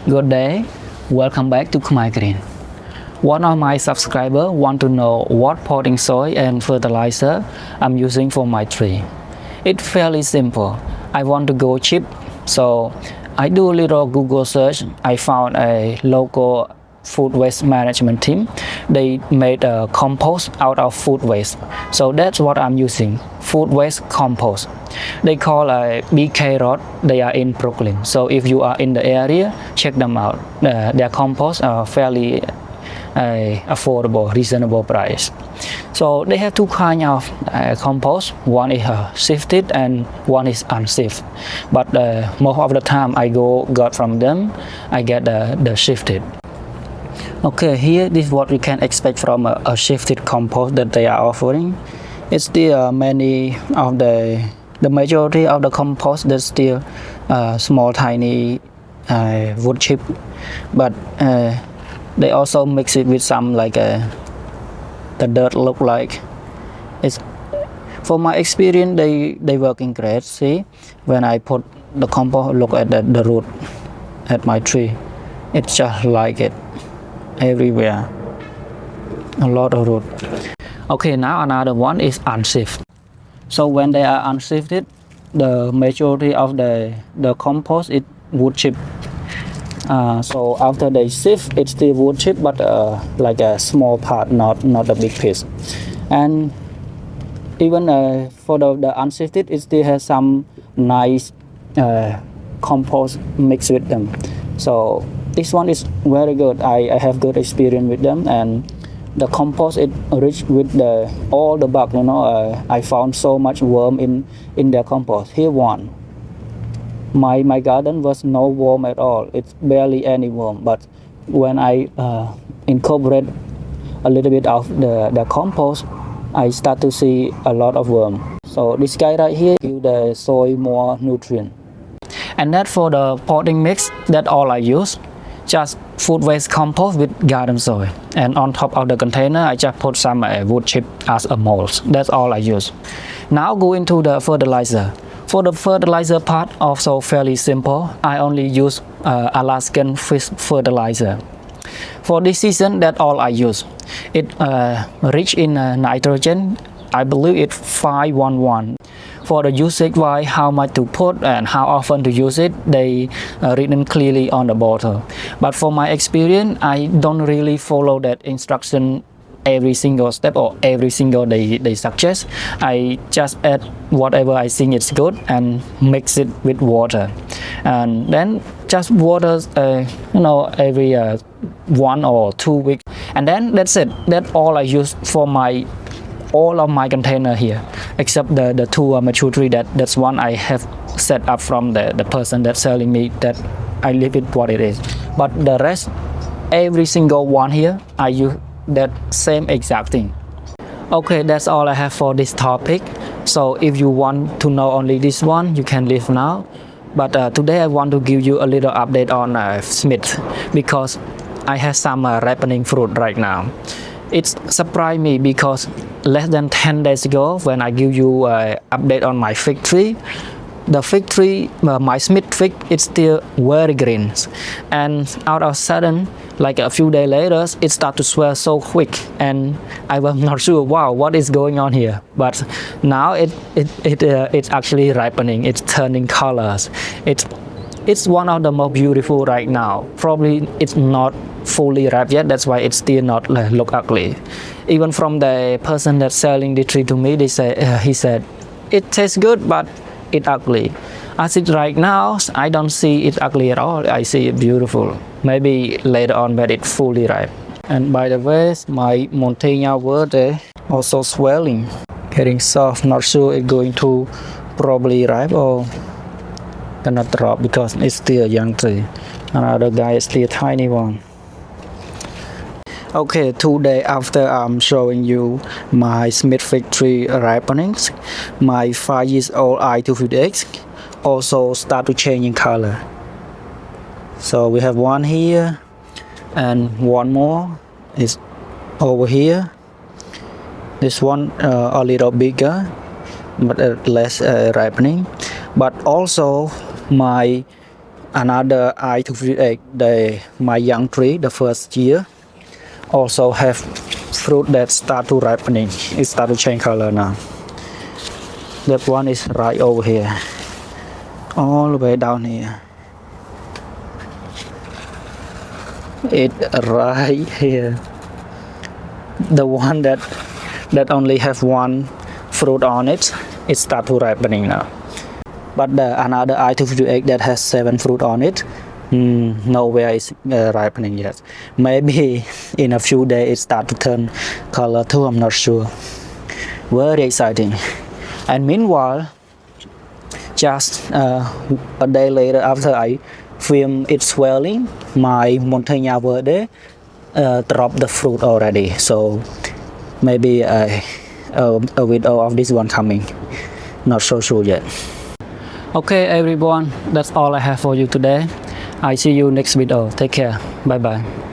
Good day, welcome back to Khmer Green. One of my subscribers want to know what potting soil and fertilizer I'm using for my tree. It's fairly simple. I want to go cheap, so I do a little Google search. I found a local food waste management team. They made a compost out of food waste, so that's what I'm using, food waste compost. They call a BK Rod. They are in Brooklyn, so if you are in the area, check them out. Their compost are fairly affordable, reasonable price. So they have two kind of compost. One is sifted and one is unsifted, but most of the time I got from them, I get the sifted. Okay, here this is what we can expect from a shifted compost that they are offering. It's still many of the majority of the compost that's still small tiny wood chip, but they also mix it with some like the dirt look like. It's for my experience they working great. See, when I put the compost, look at the root at my tree, it's just like it everywhere, a lot of root. Okay, now another one is unsifted. So when they are unsifted, the majority of the compost is wood chip. So after they sift, it's still wood chip, but like a small part, not a big piece. And even for the unsifted, it still has some nice compost mixed with them. So this one is very good. I have good experience with them, and the compost is rich with all the bug. I found so much worm in their compost. Here one. My garden was no worm at all. It's barely any worm. But when I incorporate a little bit of the compost, I start to see a lot of worm. So this guy right here give the soil more nutrient. And that for the potting mix, that's all I use. Just food waste compost with garden soil, and on top of the container I just put some wood chip as a mold. That's all I use. Now go into the fertilizer. For the fertilizer part, also fairly simple. I only use Alaskan fish fertilizer. For this season, that's all I use. It rich in nitrogen. I believe it's 511. For the usage wise, how much to put and how often to use it, they written clearly on the bottle. But for my experience, I don't really follow that instruction every single step or every single they suggest. I just add whatever I think is good and mix it with water, and then just water every 1 or 2 weeks, and then that's it. That's all I use for all of my container here, except the two mature tree. That's one I have set up from the person that's selling me, that I leave it what it is. But the rest, every single one here, I use that same exact thing. Okay, that's all I have for this topic. So if you want to know only this one, you can leave now. But today I want to give you a little update on Smith, because I have some ripening fruit right now. It surprised me because less than 10 days ago, when I give you an update on my fig tree, the fig tree, my Smith fig, it's still very green, and out of sudden, like a few days later, it started to swell so quick, and I was not sure, wow, what is going on here. But now it's actually ripening. It's turning colors. It's one of the most beautiful right now. Probably it's not fully ripe yet, that's why it's still not look ugly. Even from the person that's selling the tree to me, he said it tastes good, but it's ugly. As it right now, I don't see it ugly at all. I see it beautiful. Maybe later on when it's fully ripe. And by the way, my Montaigne verde also swelling, getting soft. Not sure it's going to probably ripe or gonna drop because it's still a young tree. Another guy is still a tiny one. Okay, 2 days after I'm showing you my Smith fig tree ripenings, my 5-year-old I-258 also start to change in color. So we have one here, and one more is over here. This one a little bigger, but less ripening. But also my another I258, my young tree, the first year, also have fruit that start to ripening. It start to change color now. That one is right over here, all the way down here. It right here. The one that only have one fruit on it, it start to ripening now. But the another I258 that has 7 fruit on it, nowhere is ripening yet. Maybe in a few days it start to turn color too, I'm not sure. Very exciting. And meanwhile, just a day later after I film it swelling, my Montagna Verde dropped the fruit already. So maybe a video of this one coming. Not so sure yet. Okay everyone, that's all I have for you today. I see you next video. Take care. Bye bye.